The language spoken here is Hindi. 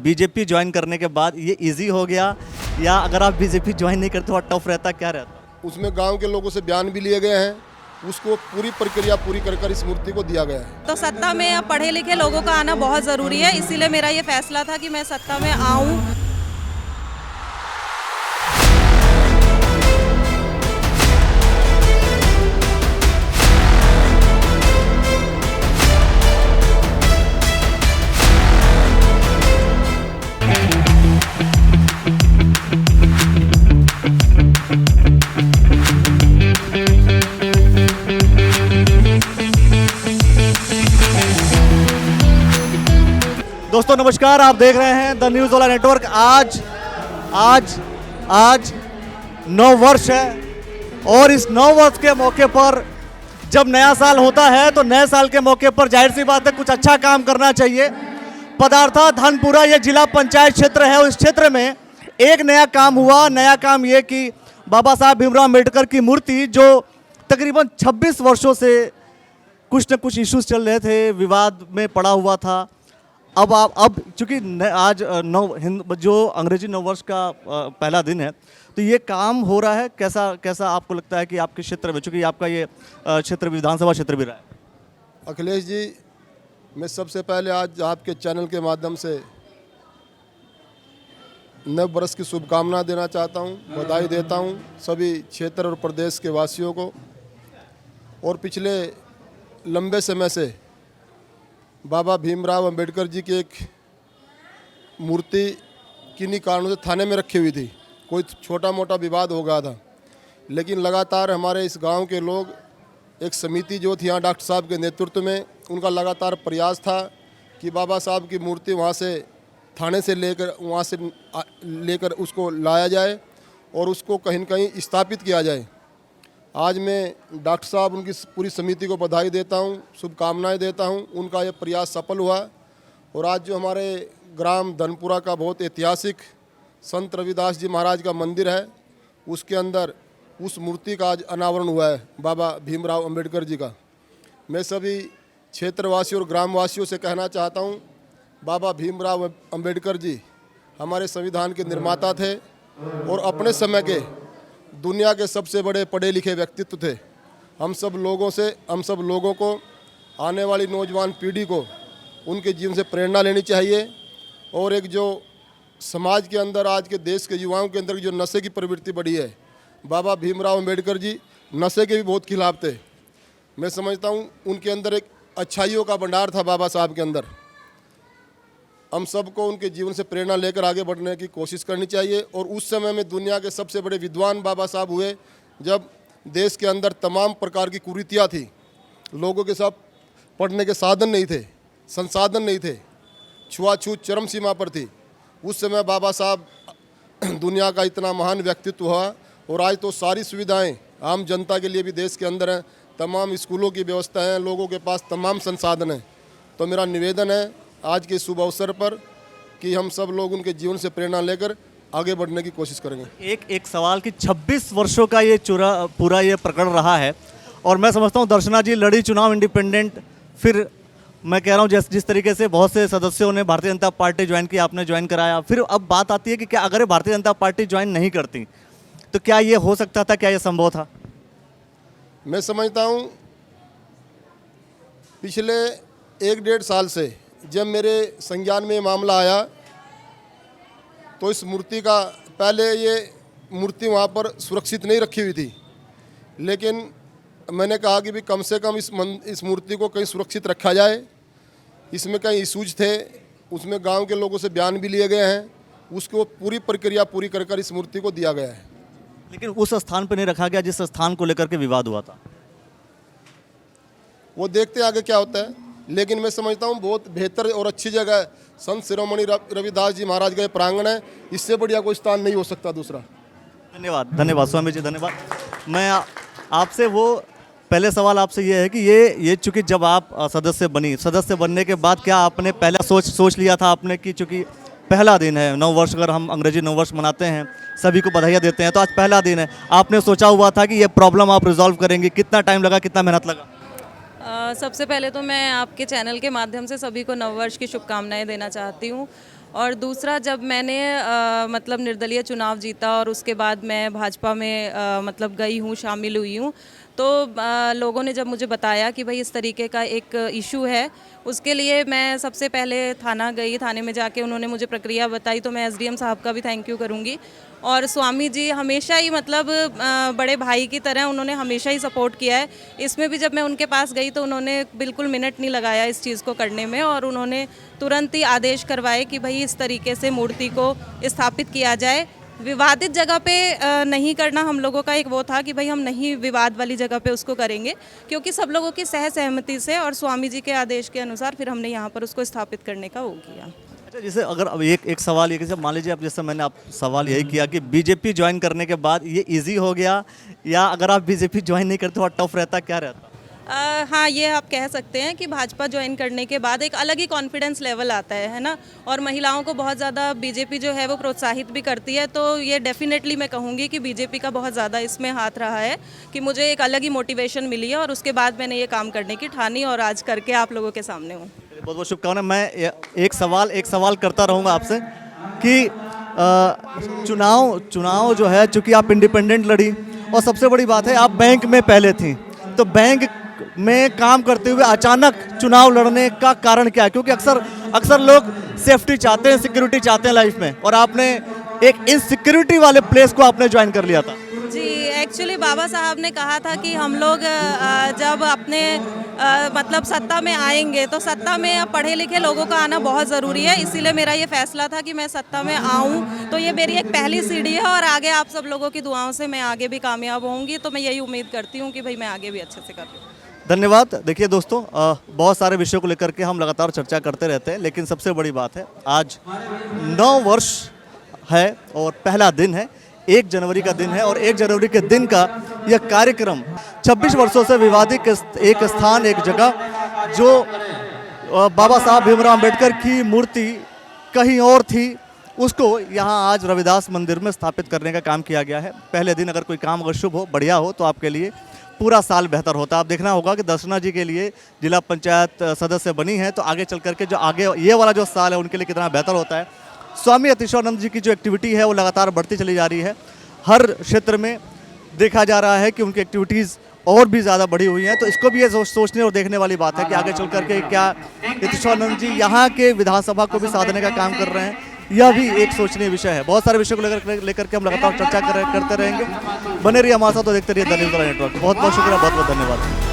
बीजेपी ज्वाइन करने के बाद ये इजी हो गया, या अगर आप बीजेपी ज्वाइन नहीं करते और टफ रहता, क्या रहता? उसमें गांव के लोगों से बयान भी लिए गए हैं, उसको पूरी प्रक्रिया पूरी कर इस मूर्ति को दिया गया है। तो सत्ता में अब पढ़े लिखे लोगों का आना बहुत ज़रूरी है, इसीलिए मेरा ये फैसला था कि मैं सत्ता में आऊँ। दोस्तों नमस्कार, आप देख रहे हैं द न्यूज़ वाला नेटवर्क। आज नव वर्ष है और इस नव वर्ष के मौके पर जब नया साल होता है तो नए साल के मौके पर जाहिर सी बात है कुछ अच्छा काम करना चाहिए। पदार्था धनपुरा ये जिला पंचायत क्षेत्र है और इस क्षेत्र में एक नया काम हुआ। नया काम ये कि बाबा साहब भीमराव अम्बेडकर की मूर्ति जो तकरीबन 26 वर्षों से कुछ न कुछ इश्यूज चल रहे थे, विवाद में पड़ा हुआ था, अब चूँकि आज जो अंग्रेजी नववर्ष का पहला दिन है तो ये काम हो रहा है। कैसा आपको लगता है कि आपके क्षेत्र में, चूँकि आपका ये क्षेत्र विधानसभा क्षेत्र भी रहा है? अखिलेश जी, मैं सबसे पहले आज आपके चैनल के माध्यम से नव वर्ष की शुभकामना देना चाहता हूं, बधाई देता हूं सभी क्षेत्र और प्रदेश के वासियों को। और पिछले लंबे समय से बाबा भीमराव अंबेडकर जी की एक मूर्ति किन्हीं कारणों से थाने में रखी हुई थी, कोई छोटा मोटा विवाद हो गया था। लेकिन लगातार हमारे इस गांव के लोग, एक समिति जो थी यहाँ डॉक्टर साहब के नेतृत्व में, उनका लगातार प्रयास था कि बाबा साहब की मूर्ति वहाँ से थाने से लेकर उसको लाया जाए और उसको कहीं न कहीं स्थापित किया जाए। आज मैं डॉक्टर साहब, उनकी पूरी समिति को बधाई देता हूं, शुभकामनाएं देता हूं। उनका ये प्रयास सफल हुआ और आज जो हमारे ग्राम धनपुरा का बहुत ऐतिहासिक संत रविदास जी महाराज का मंदिर है, उसके अंदर उस मूर्ति का आज अनावरण हुआ है बाबा भीमराव अंबेडकर जी का। मैं सभी क्षेत्रवासियों और ग्रामवासियों से कहना चाहता हूँ, बाबा भीमराव अंबेडकर जी हमारे संविधान के निर्माता थे और अपने समय के दुनिया के सबसे बड़े पढ़े लिखे व्यक्तित्व थे। हम सब लोगों को, आने वाली नौजवान पीढ़ी को उनके जीवन से प्रेरणा लेनी चाहिए। और एक जो समाज के अंदर, आज के देश के युवाओं के अंदर जो नशे की प्रवृत्ति बढ़ी है, बाबा भीमराव अंबेडकर जी नशे के भी बहुत खिलाफ थे। मैं समझता हूँ उनके अंदर एक अच्छाइयों का भंडार था बाबा साहब के अंदर। हम सबको उनके जीवन से प्रेरणा लेकर आगे बढ़ने की कोशिश करनी चाहिए। और उस समय में दुनिया के सबसे बड़े विद्वान बाबा साहब हुए, जब देश के अंदर तमाम प्रकार की कुरीतियाँ थी, लोगों के साथ पढ़ने के साधन नहीं थे, संसाधन नहीं थे, छुआछूत चरम सीमा पर थी। उस समय बाबा साहब दुनिया का इतना महान व्यक्तित्व हुआ और आज तो सारी सुविधाएं आम जनता के लिए भी देश के अंदर हैं, तमाम स्कूलों की व्यवस्था है, लोगों के पास तमाम संसाधन हैं। तो मेरा निवेदन है आज के शुभ अवसर पर कि हम सब लोग उनके जीवन से प्रेरणा लेकर आगे बढ़ने की कोशिश करेंगे। एक सवाल कि 26 वर्षों का ये पूरा ये प्रकरण रहा है और मैं समझता हूँ दर्शना जी लड़ी चुनाव इंडिपेंडेंट, फिर मैं कह रहा हूँ जिस तरीके से बहुत से सदस्यों ने भारतीय जनता पार्टी ज्वाइन की, आपने ज्वाइन कराया, फिर अब बात आती है कि क्या अगर भारतीय जनता पार्टी ज्वाइन नहीं करती तो क्या ये हो सकता था, क्या ये संभव था? मैं समझता हूँ पिछले 1-1.5 साल से जब मेरे संज्ञान में मामला आया तो इस मूर्ति का, पहले ये मूर्ति वहाँ पर सुरक्षित नहीं रखी हुई थी, लेकिन मैंने कहा कि भी कम से कम इस मूर्ति को कहीं सुरक्षित रखा जाए। इसमें कई इशूज थे, उसमें गांव के लोगों से बयान भी लिए गए हैं, उसको पूरी प्रक्रिया पूरी कर इस मूर्ति को दिया गया है। लेकिन उस स्थान पर नहीं रखा गया जिस स्थान को लेकर के विवाद हुआ था। वो देखते आगे क्या होता है, लेकिन मैं समझता हूँ बहुत बेहतर और अच्छी जगह है। संत शिरोमणि रविदास जी महाराज का प्रांगण है, इससे बढ़िया कोई स्थान नहीं हो सकता दूसरा। धन्यवाद स्वामी जी, धन्यवाद। मैं आपसे वो पहले सवाल आपसे ये है कि ये चूँकि जब आप सदस्य बनने के बाद क्या आपने पहला सोच लिया था आपने कि चूँकि पहला दिन है नव वर्ष, अगर हम अंग्रेजी नव वर्ष मनाते हैं, सभी को बधाइयाँ देते हैं, तो आज पहला दिन है, आपने सोचा हुआ था कि ये प्रॉब्लम आप रिजॉल्व करेंगे? कितना टाइम लगा, कितना मेहनत लगा? सबसे पहले तो मैं आपके चैनल के माध्यम से सभी को नववर्ष की शुभकामनाएं देना चाहती हूँ और दूसरा जब मैंने मतलब निर्दलीय चुनाव जीता और उसके बाद मैं भाजपा में मतलब गई हूँ, शामिल हुई हूँ, तो लोगों ने जब मुझे बताया कि भाई इस तरीके का एक इशू है, उसके लिए मैं सबसे पहले थाना गई। थाने में जाके उन्होंने मुझे प्रक्रिया बताई, तो मैं एसडीएम साहब का भी थैंक यू करूँगी। और स्वामी जी हमेशा ही मतलब बड़े भाई की तरह उन्होंने हमेशा ही सपोर्ट किया है। इसमें भी जब मैं उनके पास गई तो उन्होंने बिल्कुल मिनट नहीं लगाया इस चीज़ को करने में, और उन्होंने तुरंत ही आदेश करवाए कि भाई इस तरीके से मूर्ति को स्थापित किया जाए। विवादित जगह पे नहीं करना हम लोगों का एक वो था कि भाई हम नहीं विवाद वाली जगह पे उसको करेंगे, क्योंकि सब लोगों की सहमति से और स्वामी जी के आदेश के अनुसार फिर हमने यहाँ पर उसको स्थापित करने का वो किया। अच्छा, जैसे अगर अब एक सवाल ये कि मान लीजिए आप, जैसे मैंने आप सवाल यही किया कि बीजेपी ज्वाइन करने के बाद ये इजी हो गया, या अगर आप बीजेपी ज्वाइन नहीं करते थोड़ा टफ रहता, क्या रहता? हाँ, ये आप कह सकते हैं कि भाजपा ज्वाइन करने के बाद एक अलग ही कॉन्फिडेंस लेवल आता है ना, और महिलाओं को बहुत ज़्यादा बीजेपी जो है वो प्रोत्साहित भी करती है। तो ये डेफिनेटली मैं कहूँगी कि बीजेपी का बहुत ज़्यादा इसमें हाथ रहा है कि मुझे एक अलग ही मोटिवेशन मिली है, और उसके बाद मैंने ये काम करने की ठानी और आज करके आप लोगों के सामने हूँ। बहुत बहुत शुभकामनाएं। मैं एक सवाल करता रहूँगा आपसे कि चुनाव जो है, चूँकि आप इंडिपेंडेंट लड़ी और सबसे बड़ी बात है आप बैंक में पहले थी, तो बैंक में काम करते हुए अचानक चुनाव लड़ने का कारण क्या है? क्योंकि अक्सर लोग सेफ्टी चाहते हैं, सिक्योरिटी चाहते हैं लाइफ में, और आपने एक इनसिक्योरिटी वाले प्लेस को आपने ज्वाइन कर लिया था। जी, एक्चुअली बाबा साहब ने कहा था कि हम लोग जब अपने मतलब सत्ता में आएंगे तो सत्ता में पढ़े लिखे लोगों का आना बहुत ज़रूरी है। इसीलिए मेरा ये फैसला था कि मैं सत्ता में आऊं, तो ये मेरी एक पहली सीढ़ी है, और आगे आप सब लोगों की दुआओं से मैं आगे भी कामयाब होंगी। तो मैं यही उम्मीद करती हूँ कि भाई मैं आगे भी अच्छे से कर लूँ। धन्यवाद। देखिए दोस्तों, बहुत सारे विषयों को लेकर के हम लगातार चर्चा करते रहते हैं, लेकिन सबसे बड़ी बात है आज 9 वर्ष है और पहला दिन है, 1 जनवरी का दिन है, और 1 जनवरी के दिन का यह कार्यक्रम 26 वर्षों से विवादित एक स्थान, एक जगह जो बाबा साहब भीमराव अंबेडकर की मूर्ति कहीं और थी, उसको यहाँ आज रविदास मंदिर में स्थापित करने का काम किया गया है। पहले दिन अगर कोई काम अगर शुभ हो, बढ़िया हो, तो आपके लिए पूरा साल बेहतर होता है। आप देखना होगा कि दर्शना जी के लिए जिला पंचायत सदस्य बनी है, तो आगे चल करके जो आगे ये वाला जो साल है उनके लिए कितना बेहतर होता है। स्वामी अतिशयानंद जी की जो एक्टिविटी है वो लगातार बढ़ती चली जा रही है। हर क्षेत्र में देखा जा रहा है कि उनकी एक्टिविटीज़ और भी ज़्यादा बढ़ी हुई हैं, तो इसको भी ये सोचने और देखने वाली बात है कि आगे चल करके क्या अतिशयानंद जी यहाँ के विधानसभा को भी साधने का काम कर रहे हैं, यह भी एक सोचनीय विषय है। बहुत सारे विषयों को लेकर के हम लगातार चर्चा करते रहेंगे। बने रहिए हमारे साथ, तो देखते रहिए द न्यूज़ नेटवर्क। बहुत बहुत शुक्रिया, बहुत बहुत धन्यवाद।